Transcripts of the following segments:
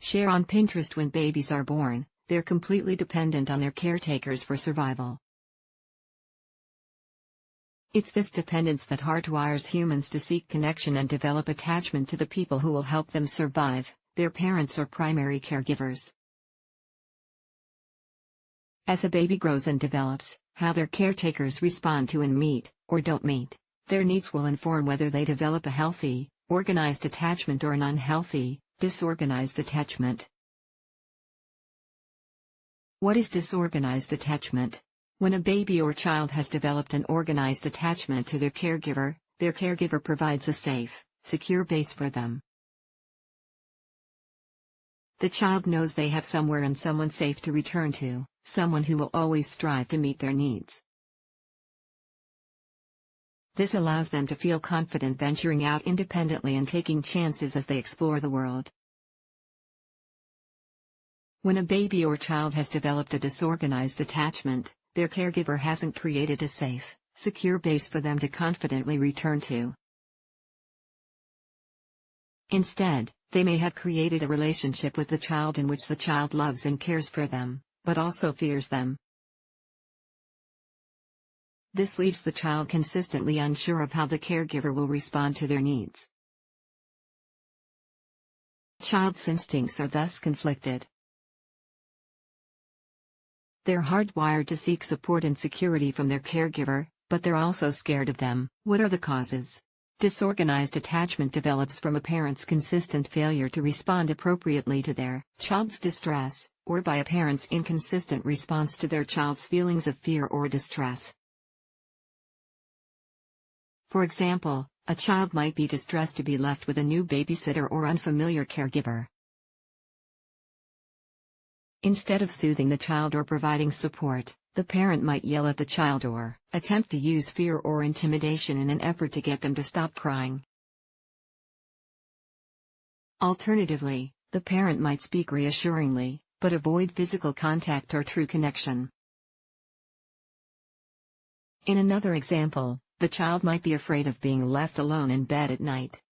share on Pinterest. When babies are born, they're completely dependent on their caretakers for survival. It's this dependence that hardwires humans to seek connection and develop attachment to the people who will help them survive, their parents or primary caregivers. As a baby grows and develops, how their caretakers respond to and meet, or don't meet, their needs will inform whether they develop a healthy, organized attachment or an unhealthy, disorganized attachment. What is disorganized attachment? When a baby or child has developed an organized attachment to their caregiver provides a safe, secure base for them. The child knows they have somewhere and someone safe to return to, someone who will always strive to meet their needs. This allows them to feel confident venturing out independently and taking chances as they explore the world. When a baby or child has developed a disorganized attachment, their caregiver hasn't created a safe, secure base for them to confidently return to. Instead, they may have created a relationship with the child in which the child loves and cares for them, but also fears them. This leaves the child consistently unsure of how the caregiver will respond to their needs. Child's instincts are thus conflicted. They're hardwired to seek support and security from their caregiver, but they're also scared of them. What are the causes? Disorganized attachment develops from a parent's consistent failure to respond appropriately to their child's distress, or by a parent's inconsistent response to their child's feelings of fear or distress. For example, a child might be distressed to be left with a new babysitter or unfamiliar caregiver. Instead of soothing the child or providing support, the parent might yell at the child or attempt to use fear or intimidation in an effort to get them to stop crying. Alternatively, the parent might speak reassuringly, but avoid physical contact or true connection. In another example, the child might be afraid of being left alone in bed at night.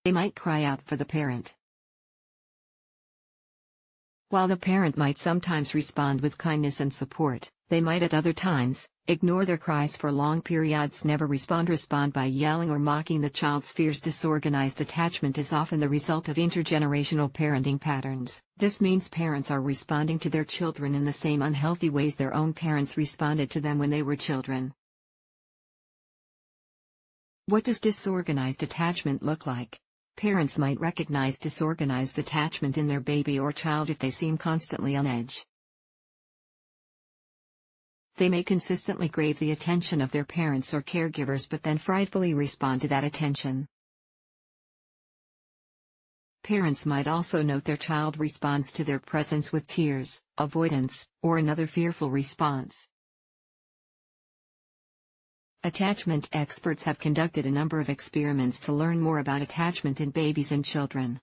They might cry out for the parent. While the parent might sometimes respond with kindness and support, they might at other times ignore their cries for long periods, never respond by yelling or mocking the child's fears. Disorganized attachment is often the result of intergenerational parenting patterns. This means parents are responding to their children in the same unhealthy ways their own parents responded to them when they were children. What does disorganized attachment look like? Parents might recognize disorganized attachment in their baby or child if they seem constantly on edge. They may consistently crave the attention of their parents or caregivers but then frightfully respond to that attention. Parents might also note their child responds to their presence with tears, avoidance, or another fearful response. Attachment experts have conducted a number of experiments to learn more about attachment in babies and children.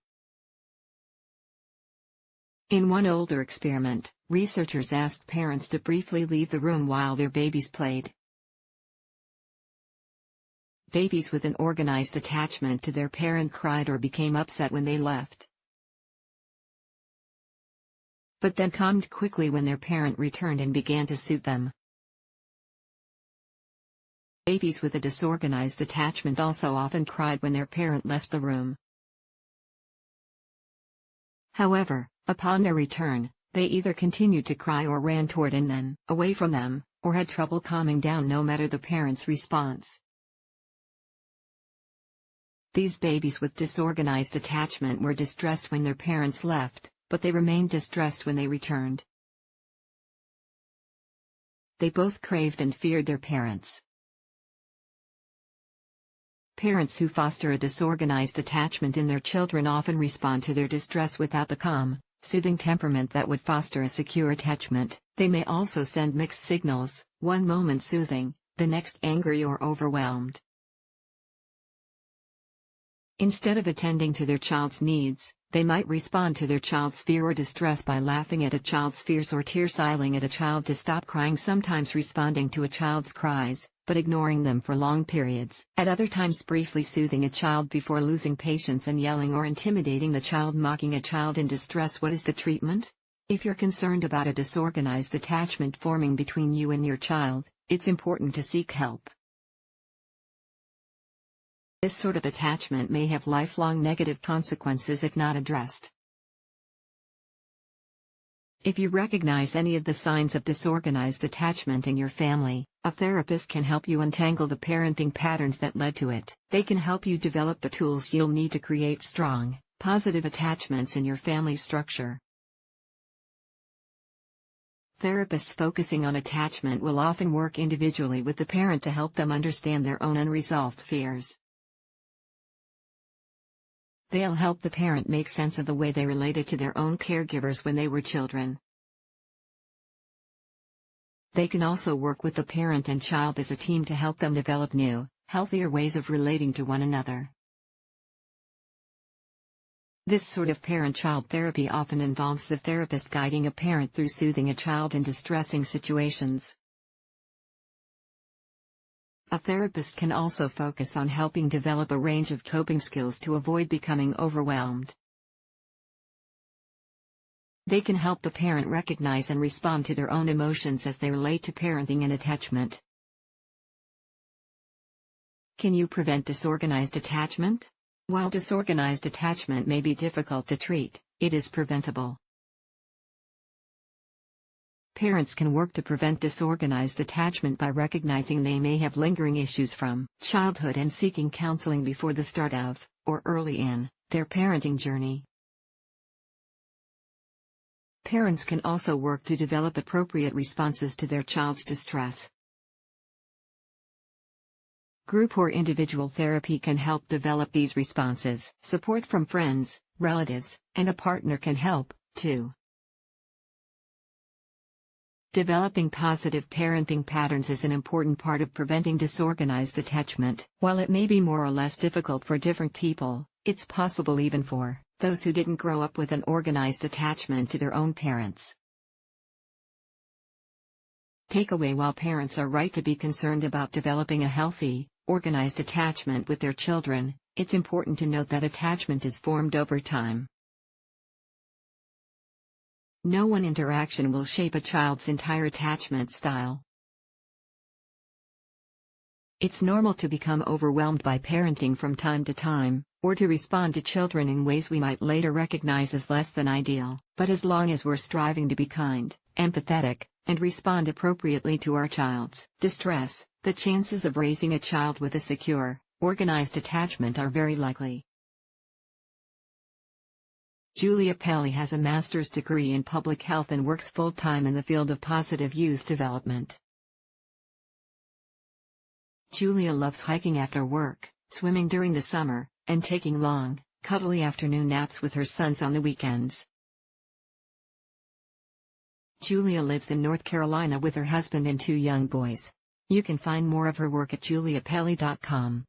In one older experiment, researchers asked parents to briefly leave the room while their babies played. Babies with an organized attachment to their parent cried or became upset when they left, but then calmed quickly when their parent returned and began to soothe them. Babies with a disorganized attachment also often cried when their parent left the room. However, upon their return, they either continued to cry or ran toward and then away from them, or had trouble calming down no matter the parent's response. These babies with disorganized attachment were distressed when their parents left, but they remained distressed when they returned. They both craved and feared their parents. Parents who foster a disorganized attachment in their children often respond to their distress without the calm, soothing temperament that would foster a secure attachment. They may also send mixed signals, one moment soothing, the next angry or overwhelmed. Instead of attending to their child's needs, they might respond to their child's fear or distress by laughing at a child's fears or tear-siling at a child to stop crying, sometimes responding to a child's cries, but ignoring them for long periods. At other times, briefly soothing a child before losing patience and yelling or intimidating the child, mocking a child in distress. What is the treatment? If you're concerned about a disorganized attachment forming between you and your child, it's important to seek help. This sort of attachment may have lifelong negative consequences if not addressed. If you recognize any of the signs of disorganized attachment in your family, a therapist can help you untangle the parenting patterns that led to it. They can help you develop the tools you'll need to create strong, positive attachments in your family structure. Therapists focusing on attachment will often work individually with the parent to help them understand their own unresolved fears. They'll help the parent make sense of the way they related to their own caregivers when they were children. They can also work with the parent and child as a team to help them develop new, healthier ways of relating to one another. This sort of parent-child therapy often involves the therapist guiding a parent through soothing a child in distressing situations. A therapist can also focus on helping develop a range of coping skills to avoid becoming overwhelmed. They can help the parent recognize and respond to their own emotions as they relate to parenting and attachment. Can you prevent disorganized attachment? While disorganized attachment may be difficult to treat, it is preventable. Parents can work to prevent disorganized attachment by recognizing they may have lingering issues from childhood and seeking counseling before the start of, or early in, their parenting journey. Parents can also work to develop appropriate responses to their child's distress. Group or individual therapy can help develop these responses. Support from friends, relatives, and a partner can help, too. Developing positive parenting patterns is an important part of preventing disorganized attachment. While it may be more or less difficult for different people, it's possible even for those who didn't grow up with an organized attachment to their own parents. Takeaway: while parents are right to be concerned about developing a healthy, organized attachment with their children, it's important to note that attachment is formed over time. No one interaction will shape a child's entire attachment style. It's normal to become overwhelmed by parenting from time to time, or to respond to children in ways we might later recognize as less than ideal. But as long as we're striving to be kind, empathetic, and respond appropriately to our child's distress, the chances of raising a child with a secure, organized attachment are very likely. Julia Pelly has a master's degree in public health and works full-time in the field of positive youth development. Julia loves hiking after work, swimming during the summer, and taking long, cuddly afternoon naps with her sons on the weekends. Julia lives in North Carolina with her husband and 2 young boys. You can find more of her work at juliapelly.com.